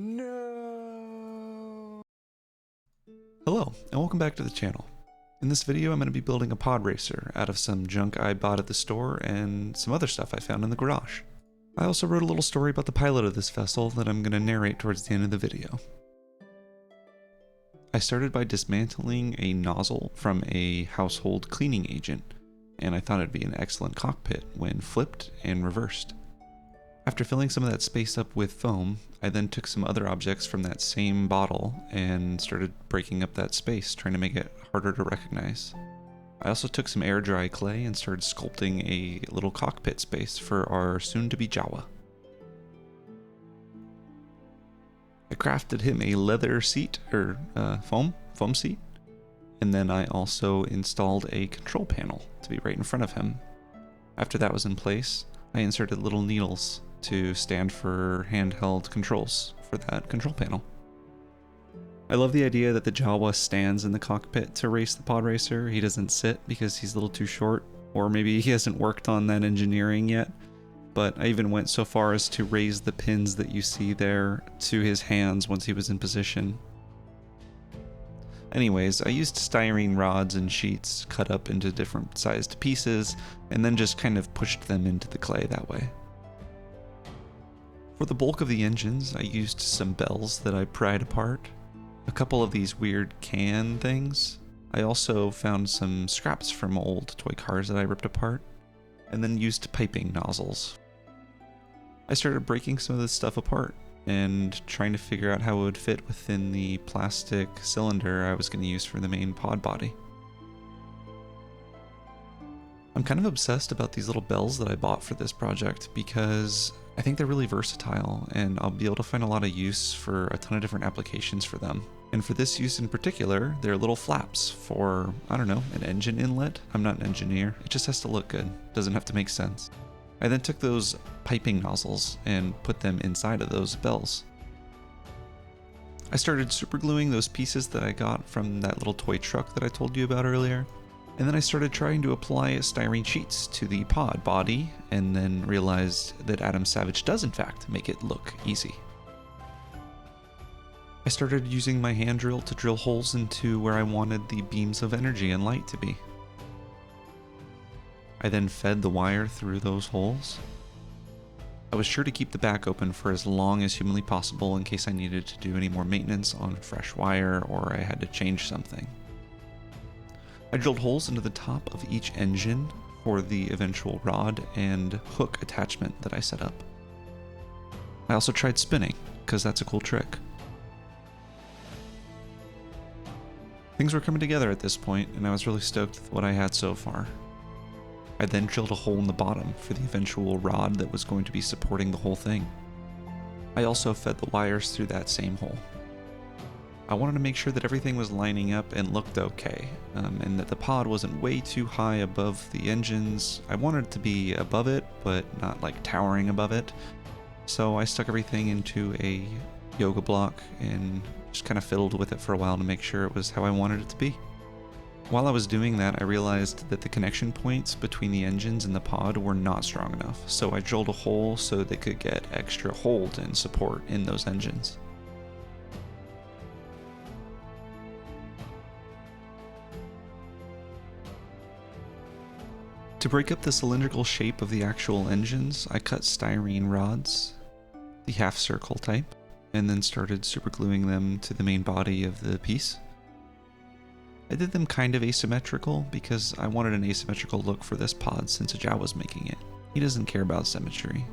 No! Hello, and welcome back to the channel. In this video I'm going to be building a podracer out of some junk I bought at the store and some other stuff I found in the garage. I also wrote a little story about the pilot of this vessel that I'm going to narrate towards the end of the video. I started by dismantling a nozzle from a household cleaning agent, and I thought it'd be an excellent cockpit when flipped and reversed. After filling some of that space up with foam, I then took some other objects from that same bottle and started breaking up that space, trying to make it harder to recognize. I also took some air dry clay and started sculpting a little cockpit space for our soon-to-be Jawa. I crafted him a leather seat, or foam seat, and then I also installed a control panel to be right in front of him. After that was in place, I inserted little needles to stand for handheld controls for that control panel. I love the idea that the Jawa stands in the cockpit to race the podracer. He doesn't sit because he's a little too short, or maybe he hasn't worked on that engineering yet, but I even went so far as to raise the pins that you see there to his hands once he was in position. Anyways, I used styrene rods and sheets cut up into different sized pieces and then just kind of pushed them into the clay that way. For the bulk of the engines, I used some bells that I pried apart, a couple of these weird can things. I also found some scraps from old toy cars that I ripped apart, and then used piping nozzles. I started breaking some of this stuff apart and trying to figure out how it would fit within the plastic cylinder I was going to use for the main pod body. I'm kind of obsessed about these little bells that I bought for this project because I think they're really versatile and I'll be able to find a lot of use for a ton of different applications for them. And for this use in particular, they're little flaps for, I don't know, an engine inlet. I'm not an engineer, it just has to look good, doesn't have to make sense. I then took those piping nozzles and put them inside of those bells. I started super gluing those pieces that I got from that little toy truck that I told you about earlier. And then I started trying to apply styrene sheets to the pod body, and then realized that Adam Savage does in fact make it look easy. I started using my hand drill to drill holes into where I wanted the beams of energy and light to be. I then fed the wire through those holes. I was sure to keep the back open for as long as humanly possible in case I needed to do any more maintenance on fresh wire or I had to change something. I drilled holes into the top of each engine for the eventual rod and hook attachment that I set up. I also tried spinning, because that's a cool trick. Things were coming together at this point, and I was really stoked with what I had so far. I then drilled a hole in the bottom for the eventual rod that was going to be supporting the whole thing. I also fed the wires through that same hole. I wanted to make sure that everything was lining up and looked okay, and that the pod wasn't way too high above the engines. I wanted it to be above it, but not like towering above it. So I stuck everything into a yoga block and just kind of fiddled with it for a while to make sure it was how I wanted it to be. While I was doing that, I realized that the connection points between the engines and the pod were not strong enough, so I drilled a hole so they could get extra hold and support in those engines. To break up the cylindrical shape of the actual engines, I cut styrene rods, the half circle type, and then started supergluing them to the main body of the piece. I did them kind of asymmetrical because I wanted an asymmetrical look for this pod since Jawa was making it. He doesn't care about symmetry.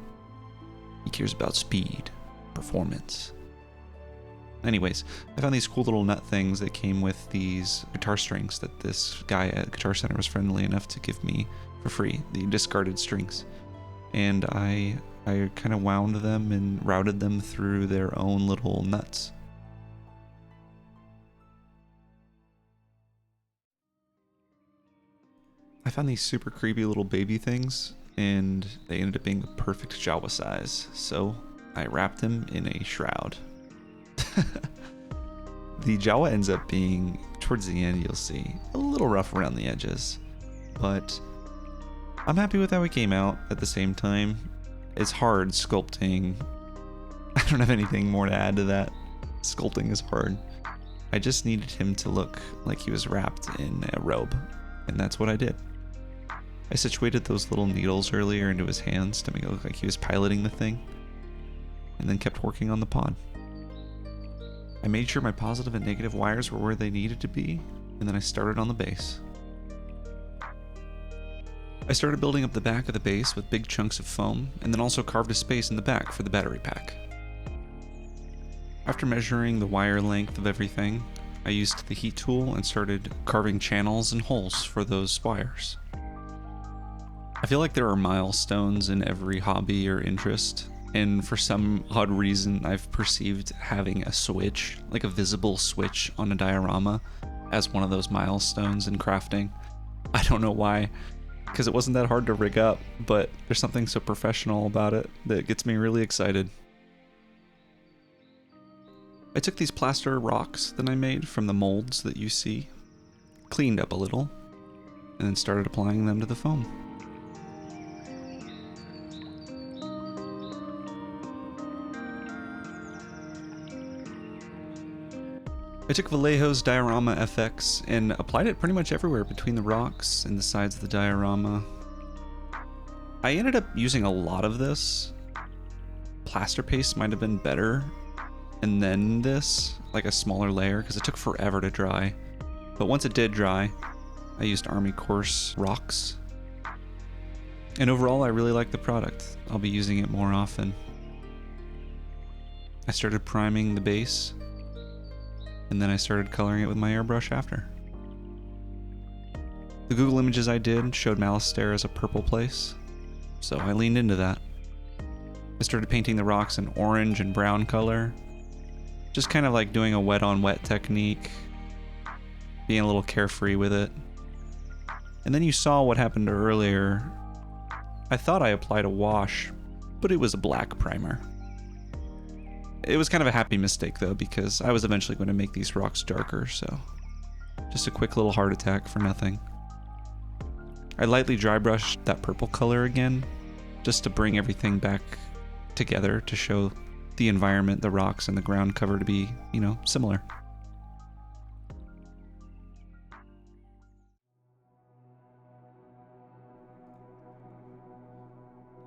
He cares about speed, performance. Anyways, I found these cool little nut things that came with these guitar strings that this guy at Guitar Center was friendly enough to give me for free, the discarded strings. And I kind of wound them and routed them through their own little nuts. I found these super creepy little baby things, and they ended up being the perfect Jawa size, so I wrapped him in a shroud. The Jawa ends up being, towards the end you'll see, a little rough around the edges, but I'm happy with how it came out. At the same time, it's hard sculpting I don't have anything more to add to that. Sculpting is hard. I just needed him to look like he was wrapped in a robe, and that's what I did. I situated those little needles earlier into his hands to make it look like he was piloting the thing, and then kept working on the pod. I made sure my positive and negative wires were where they needed to be, and then I started on the base. I started building up the back of the base with big chunks of foam, and then also carved a space in the back for the battery pack. After measuring the wire length of everything, I used the heat tool and started carving channels and holes for those wires. I feel like there are milestones in every hobby or interest, and for some odd reason I've perceived having a switch, like a visible switch on a diorama, as one of those milestones in crafting. I don't know why, because it wasn't that hard to rig up, but there's something so professional about it that gets me really excited. I took these plaster rocks that I made from the molds that you see, cleaned up a little, and then started applying them to the foam. I took Vallejo's Diorama FX and applied it pretty much everywhere between the rocks and the sides of the diorama. I ended up using a lot of this. Plaster paste might have been better, and then this, like a smaller layer, because it took forever to dry. But once it did dry, I used Army Course rocks. And overall, I really like the product. I'll be using it more often. I started priming the base, and then I started coloring it with my airbrush after. The Google images I did showed Malastare as a purple place, so I leaned into that. I started painting the rocks in orange and brown color, just kind of like doing a wet on wet technique, being a little carefree with it. And then you saw what happened earlier. I thought I applied a wash, but it was a black primer. It was kind of a happy mistake though, because I was eventually going to make these rocks darker, so just a quick little heart attack for nothing. I lightly dry brushed that purple color again, just to bring everything back together to show the environment, the rocks, and the ground cover to be, similar.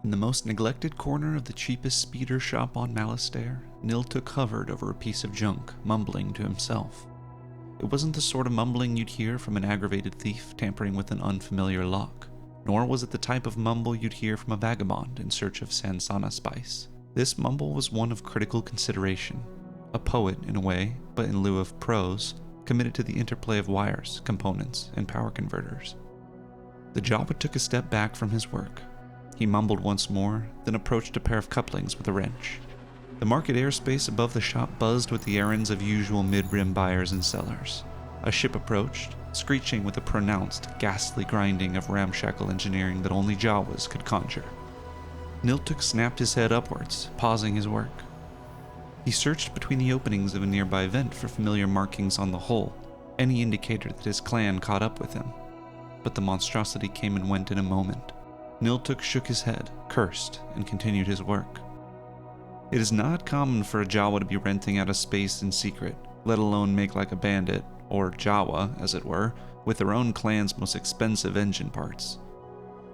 In the most neglected corner of the cheapest speeder shop on Malastare, Niltuk hovered over a piece of junk, mumbling to himself. It wasn't the sort of mumbling you'd hear from an aggravated thief tampering with an unfamiliar lock, nor was it the type of mumble you'd hear from a vagabond in search of Sansana spice. This mumble was one of critical consideration, a poet in a way, but in lieu of prose, committed to the interplay of wires, components, and power converters. The Jawa took a step back from his work. He mumbled once more, then approached a pair of couplings with a wrench. The market airspace above the shop buzzed with the errands of usual mid-rim buyers and sellers. A ship approached, screeching with a pronounced, ghastly grinding of ramshackle engineering that only Jawas could conjure. Niltuk snapped his head upwards, pausing his work. He searched between the openings of a nearby vent for familiar markings on the hull, any indicator that his clan caught up with him. But the monstrosity came and went in a moment. Niltuk shook his head, cursed, and continued his work. It is not common for a Jawa to be renting out a space in secret, let alone make like a bandit, or Jawa, as it were, with their own clan's most expensive engine parts.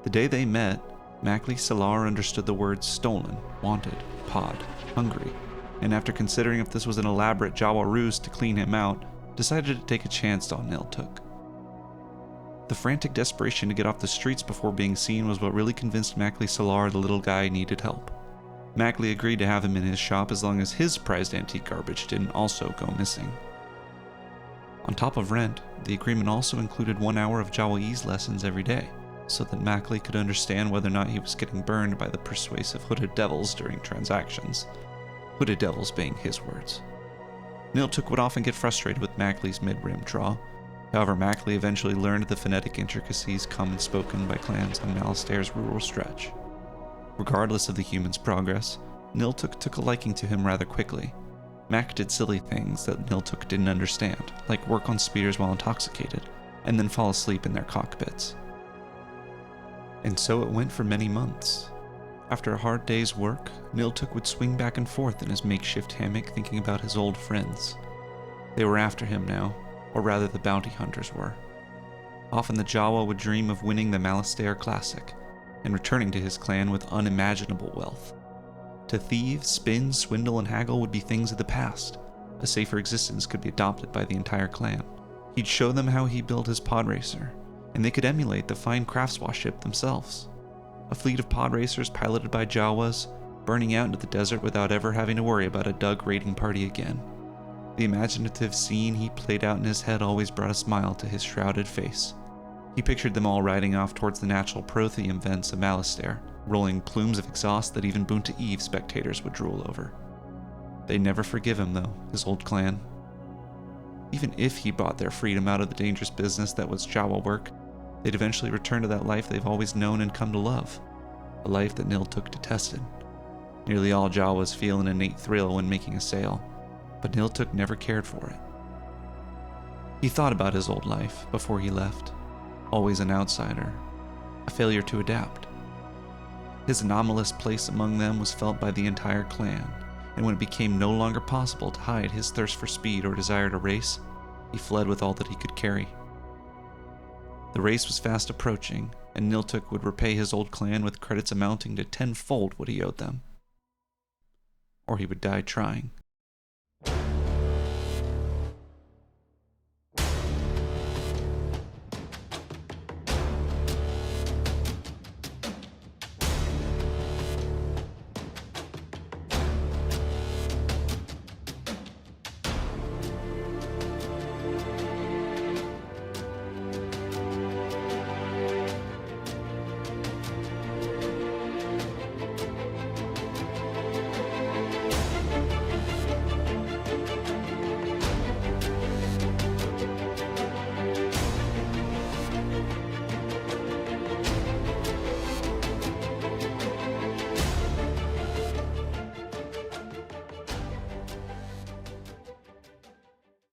The day they met, Mackley Salar understood the words stolen, wanted, pod, hungry, and after considering if this was an elaborate Jawa ruse to clean him out, decided to take a chance on Niltuk. The frantic desperation to get off the streets before being seen was what really convinced Mackley Salar the little guy needed help. Mackley agreed to have him in his shop as long as his prized antique garbage didn't also go missing. On top of rent, the agreement also included 1 hour of Jawese lessons every day, so that Mackley could understand whether or not he was getting burned by the persuasive hooded devils during transactions. Hooded devils being his words. Niltuk would often get frustrated with Mackley's mid-rim draw. However, Mackley eventually learned the phonetic intricacies common spoken by clans on Malastare's rural stretch. Regardless of the human's progress, Niltuk took a liking to him rather quickly. Mac did silly things that Niltuk didn't understand, like work on speeders while intoxicated, and then fall asleep in their cockpits. And so it went for many months. After a hard day's work, Niltuk would swing back and forth in his makeshift hammock thinking about his old friends. They were after him now, or rather the bounty hunters were. Often the Jawa would dream of winning the Malastair Classic, and returning to his clan with unimaginable wealth. To thieve, spin, swindle, and haggle would be things of the past. A safer existence could be adopted by the entire clan. He'd show them how he built his podracer, and they could emulate the fine craftsmanship themselves. A fleet of podracers piloted by Jawas, burning out into the desert without ever having to worry about a Doug raiding party again. The imaginative scene he played out in his head always brought a smile to his shrouded face. He pictured them all riding off towards the natural protheum vents of Malastair, rolling plumes of exhaust that even Boonta Eve spectators would drool over. They'd never forgive him, though, his old clan. Even if he bought their freedom out of the dangerous business that was Jawa work, they'd eventually return to that life they've always known and come to love. A life that Niltuk detested. Nearly all Jawas feel an innate thrill when making a sale, but Niltuk never cared for it. He thought about his old life before he left. Always an outsider, a failure to adapt. His anomalous place among them was felt by the entire clan, and when it became no longer possible to hide his thirst for speed or desire to race, he fled with all that he could carry. The race was fast approaching, and Niltuk would repay his old clan with credits amounting to tenfold what he owed them. Or he would die trying.